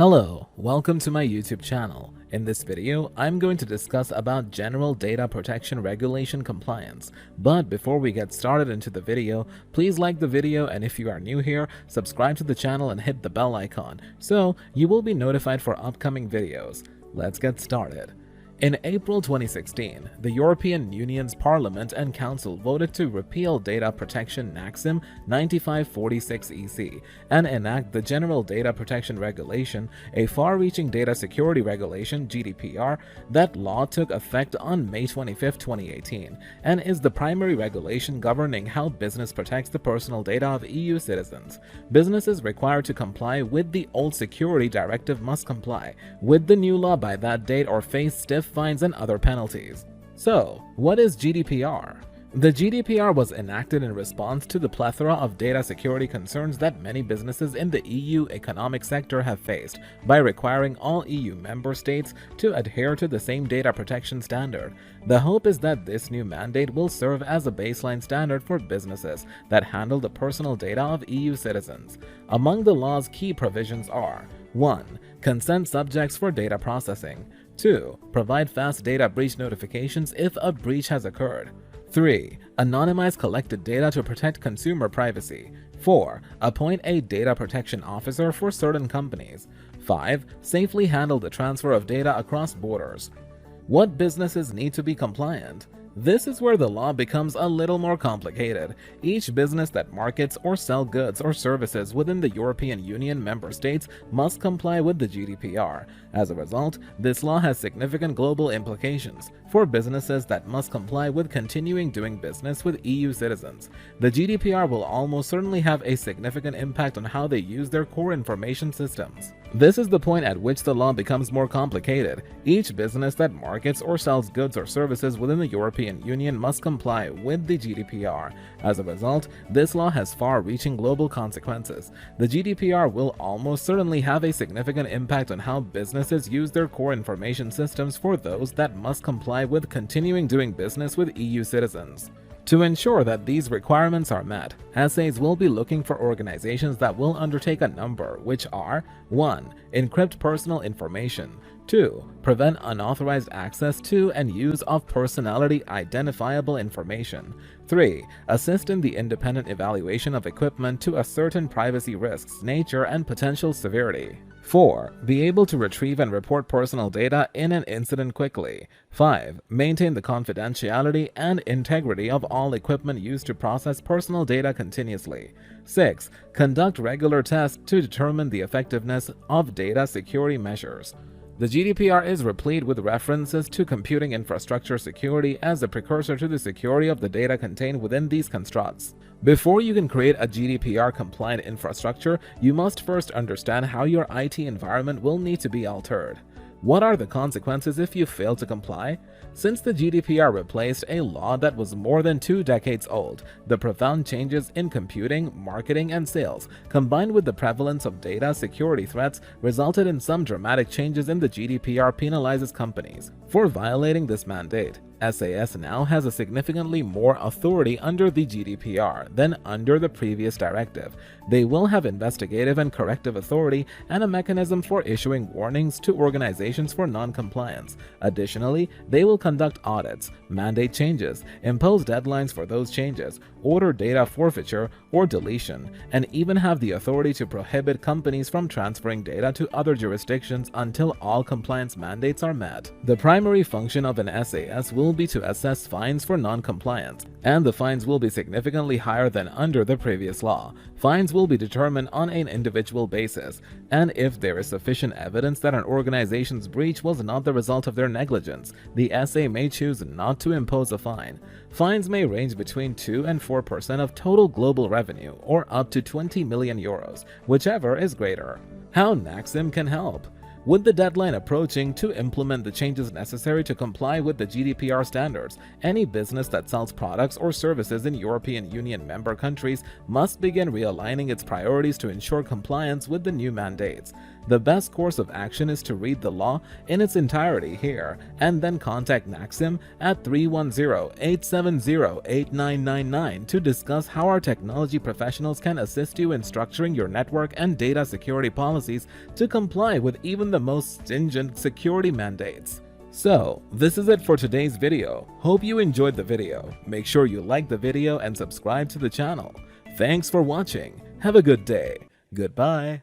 Hello, welcome to my YouTube channel. In this video, I'm going to discuss about General Data Protection Regulation compliance. But before we get started into the video, please like the video, and if you are new here, subscribe to the channel and hit the bell icon so you will be notified for upcoming videos. Let's get started. In April 2016, the European Union's Parliament and Council voted to repeal Data Protection NAXYM 9546/EC and enact the General Data Protection Regulation, a far-reaching data security regulation (GDPR). That law took effect on May 25, 2018, and is the primary regulation governing how business protects the personal data of EU citizens. Businesses required to comply with the old security directive must comply with the new law by that date or face stiff fines and other penalties. So, what is GDPR? The GDPR was enacted in response to the plethora of data security concerns that many businesses in the EU economic sector have faced by requiring all EU member states to adhere to the same data protection standard. The hope is that this new mandate will serve as a baseline standard for businesses that handle the personal data of EU citizens. Among the law's key provisions are: 1. Consent subjects for data processing. 2. Provide fast data breach notifications if a breach has occurred. 3. Anonymize collected data to protect consumer privacy. 4. Appoint a data protection officer for certain companies. 5. Safely handle the transfer of data across borders. What businesses need to be compliant? This is where the law becomes a little more complicated. Each business that markets or sells goods or services within the European Union member states must comply with the GDPR. As a result, this law has significant global implications for businesses that must comply with continuing doing business with EU citizens. The GDPR will almost certainly have a significant impact on how they use their core information systems. This is the point at which the law becomes more complicated. Each business that markets or sells goods or services within the European Union must comply with the GDPR. As a result, this law has far-reaching global consequences. The GDPR will almost certainly have a significant impact on how businesses use their core information systems for those that must comply with continuing doing business with EU citizens. To ensure that these requirements are met, SAs will be looking for organizations that will undertake a number, which are: 1. Encrypt personal information. 2. Prevent unauthorized access to and use of personality identifiable information. 3. Assist in the independent evaluation of equipment to ascertain privacy risks, nature, and potential severity. 4. Be able to retrieve and report personal data in an incident quickly. 5. Maintain the confidentiality and integrity of all equipment used to process personal data continuously. 6. Conduct regular tests to determine the effectiveness of data security measures. The GDPR is replete with references to computing infrastructure security as a precursor to the security of the data contained within these constructs. Before you can create a GDPR-compliant infrastructure, you must first understand how your IT environment will need to be altered. What are the consequences if you fail to comply? Since the GDPR replaced a law that was more than 2 decades old, the profound changes in computing, marketing, and sales, combined with the prevalence of data security threats, resulted in some dramatic changes in the GDPR penalizes companies for violating this mandate. SAS now has a significantly more authority under the GDPR than under the previous directive. They will have investigative and corrective authority and a mechanism for issuing warnings to organizations for non-compliance. Additionally, they will conduct audits, mandate changes, impose deadlines for those changes, order data forfeiture or deletion, and even have the authority to prohibit companies from transferring data to other jurisdictions until all compliance mandates are met. The primary function of an SAS will be to assess fines for non-compliance, and the fines will be significantly higher than under the previous law. Fines will be determined on an individual basis, and if there is sufficient evidence that an organization's breach was not the result of their negligence, the SA may choose not to impose a fine. Fines may range between 2 and 4% of total global revenue, or up to 20 million euros, whichever is greater. How NAXYM can help? With the deadline approaching to implement the changes necessary to comply with the GDPR standards, any business that sells products or services in European Union member countries must begin realigning its priorities to ensure compliance with the new mandates. The best course of action is to read the law in its entirety here and then contact NAXYM at 310-870-8999 to discuss how our technology professionals can assist you in structuring your network and data security policies to comply with even the most stringent security mandates. So, this is it for today's video. Hope you enjoyed the video. Make sure you like the video and subscribe to the channel. Thanks for watching. Have a good day. Goodbye.